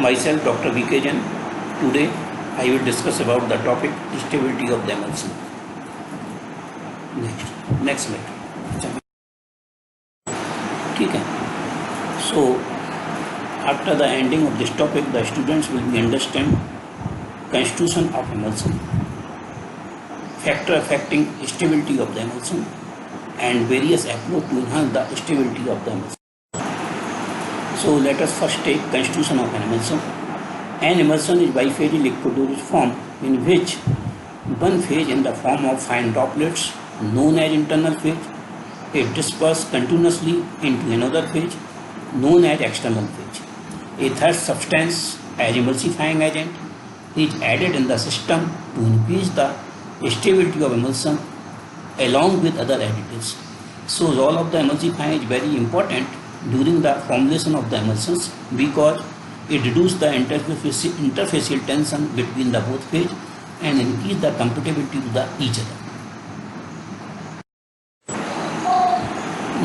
Myself, Dr. V.K. Jain. Today, I will discuss about the topic stability of the emulsion. Next slide. Okay. So, after the ending of this topic, the students will be understand constitution of emulsion, factor affecting stability of the emulsion, and various approach to enhance the stability of the emulsion. So let us first take constitution of an emulsion. An emulsion is biphase liquid dosage form in which one phase in the form of fine droplets known as internal phase is dispersed continuously into another phase known as external phase. A third substance as emulsifying agent is added in the system to increase the stability of emulsion along with other additives. So role of the emulsifying is very important during the formulation of the emulsions because it reduces the interfacial tension between the both phase and increase the compatibility with each other.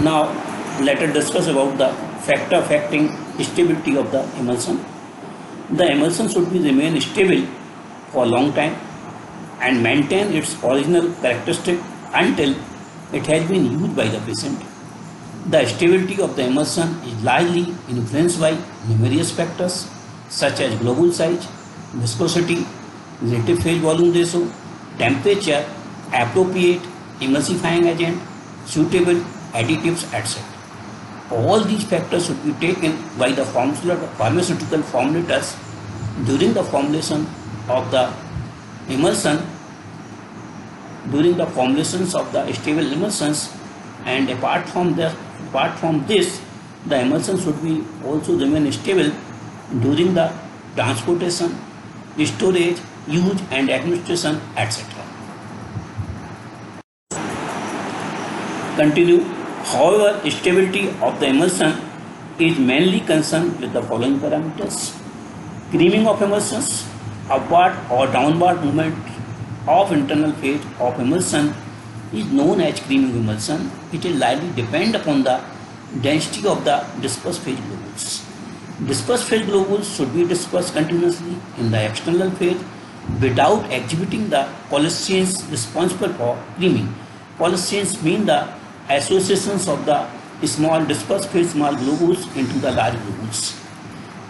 Now let us discuss about the factor affecting stability of the emulsion. The emulsion should be remain stable for a long time and maintain its original characteristic until it has been used by the patient. The stability of the emulsion is largely influenced by numerous factors such as globule size, viscosity, relative phase volume ratio, temperature, appropriate emulsifying agent, suitable additives, etc. All these factors should be taken by the pharmaceutical formulators during the formulation of the emulsion, during the formulations of the stable emulsions, and apart from this, the emulsion should be also remain stable during the transportation, storage, use and administration, etc. Continue. However, stability of the emulsion is mainly concerned with the following parameters: creaming of emulsions, upward or downward movement of internal phase of emulsion is known as creaming emulsion. It will largely depend upon the density of the dispersed phase globules. Dispersed phase globules should be dispersed continuously in the external phase without exhibiting the polysins responsible for creaming. Polysins mean the associations of the small dispersed phase small globules into the large globules.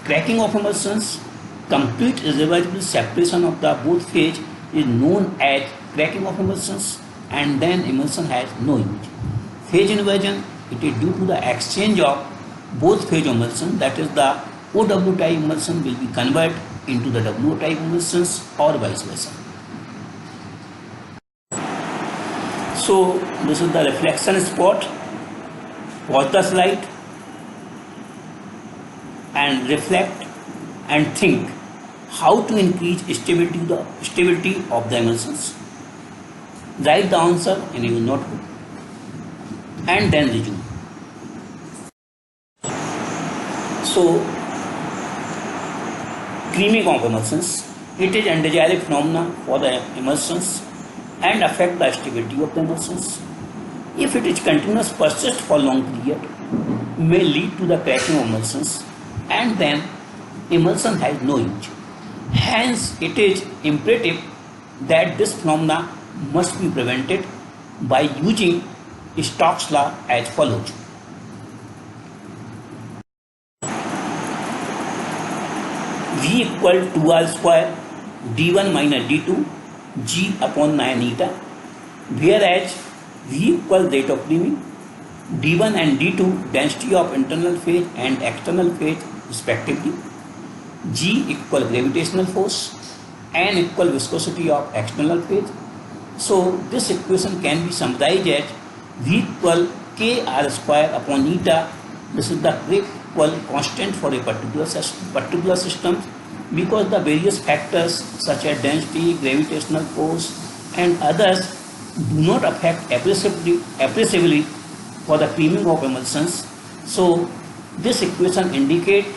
Cracking of emulsions, complete irreversible separation of the both phase is known as cracking of emulsions, and then emulsion has no image. Phase inversion, it is due to the exchange of both phase emulsion, that is the OW type emulsion will be converted into the WO type emulsions or vice versa. So this is the reflection spot. Watch the slide and reflect and think how to increase stability of the emulsions. Write the answer in your notebook and then resume. So, creaming of emulsions, it is undesirable phenomena for the emulsions and affect the stability of the emulsions. If it is continuous persist for long period, may lead to the cracking of emulsions and then emulsion has no use. Hence, it is imperative that this phenomena must be prevented by using Stokes' law as follows. V equal 2R square D1 minus D2 G upon 9 eta, whereas V equal rate of creaming, D1 and D2 density of internal phase and external phase respectively, G equal gravitational force, N equal viscosity of external phase. So this equation can be summarized as V equal KR square upon eta. This is the equal constant for a particular system because the various factors such as density, gravitational force and others do not affect appreciably for the creaming of emulsions. So this equation indicates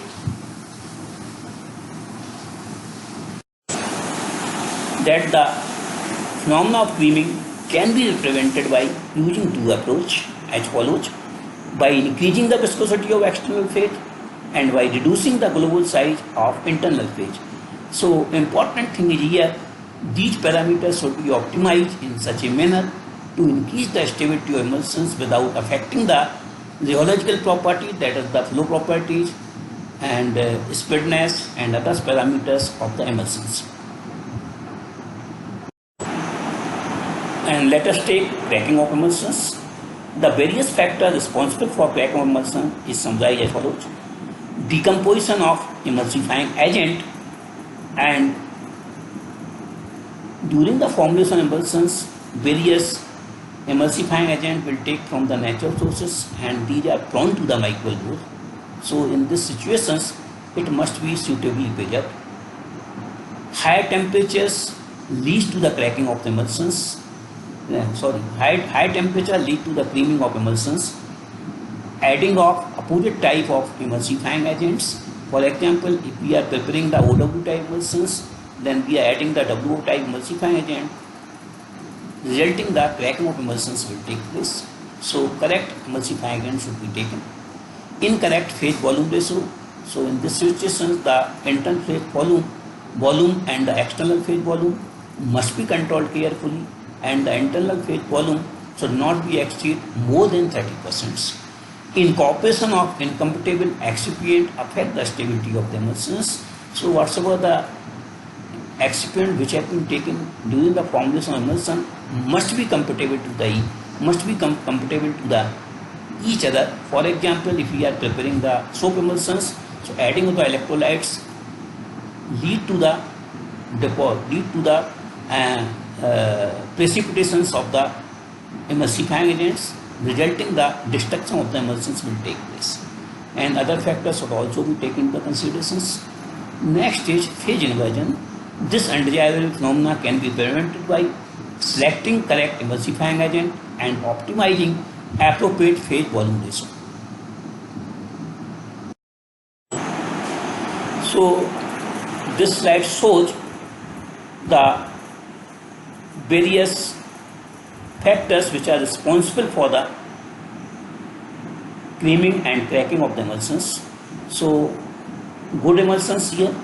that the phenomena of creaming can be prevented by using two approaches as follows: by increasing the viscosity of external phase and by reducing the global size of internal phase. So important thing is here, these parameters should be optimized in such a manner to increase the stability of emulsions without affecting the rheological property, that is the flow properties and speediness and other parameters of the emulsions. And let us take cracking of emulsions. The various factors responsible for cracking of emulsion is summarized as follows. Decomposition of emulsifying agent, and during the formulation of emulsions, various emulsifying agent will take from the natural sources and these are prone to the microbial growth. So in these situations, it must be suitably preserved. Higher temperatures leads to the cracking of the emulsions. High temperature lead to the creaming of emulsions. Adding of opposite type of emulsifying agents. For example, if we are preparing the OW type emulsions, then we are adding the WO type emulsifying agent, resulting the cracking of emulsions will take place. So correct emulsifying agent should be taken. Incorrect phase volume ratio. So in this situation, the internal phase volume and the external phase volume must be controlled carefully, and the internal phase volume should not be exceed more than 30%. Incorporation of incompatible excipient affect the stability of the emulsions. So whatsoever the excipient which have been taken during the formulation of emulsion must be compatible to the each other. For example, if we are preparing the soap emulsions, so adding of the electrolytes lead to the precipitations of the emulsifying agents, resulting the destruction of the emulsions will take place, and other factors should also be taken into considerations. Next is phase inversion. This undesirable phenomena can be prevented by selecting correct emulsifying agent and optimizing appropriate phase volume ratio. So this slide shows the various factors which are responsible for the creaming and cracking of the emulsions. So good emulsions here,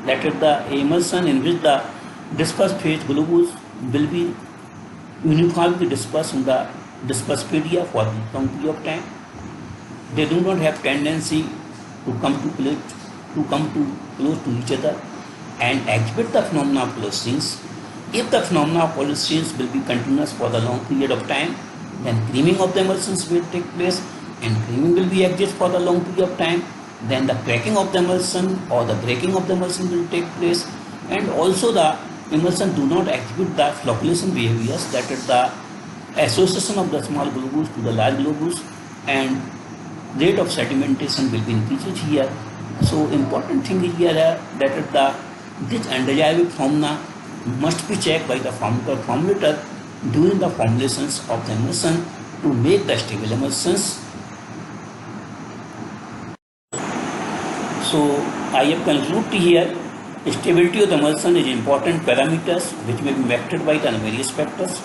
that is the emulsion in which the dispersed phase glucose will be uniformly dispersed in the dispersed media for a long period of time. They do not have tendency to come too close to each other and exhibit the phenomena of polyestrenes. If the phenomena of polyestrenes will be continuous for the long period of time, then creaming of the emulsions will take place, and creaming will be exist for the long period of time. Then the cracking of the emulsion or the breaking of the emulsion will take place, and also the emulsion do not exhibit the flocculation behaviors, that is the association of the small globules to the large globules, and rate of sedimentation will be increased here. So important thing is here that is this undesirable phenomena must be checked by the formulator during the formulations of the emulsion to make the stable emulsions. So I have concluded here, stability of the emulsion is important parameters which may be vectored by the various factors.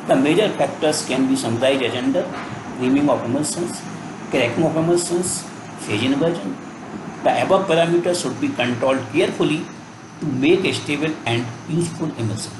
The major factors can be summarized as under creaming of emulsions, cracking of emulsions, phase inversion. The above parameters should be controlled carefully to make a stable and useful emulsion.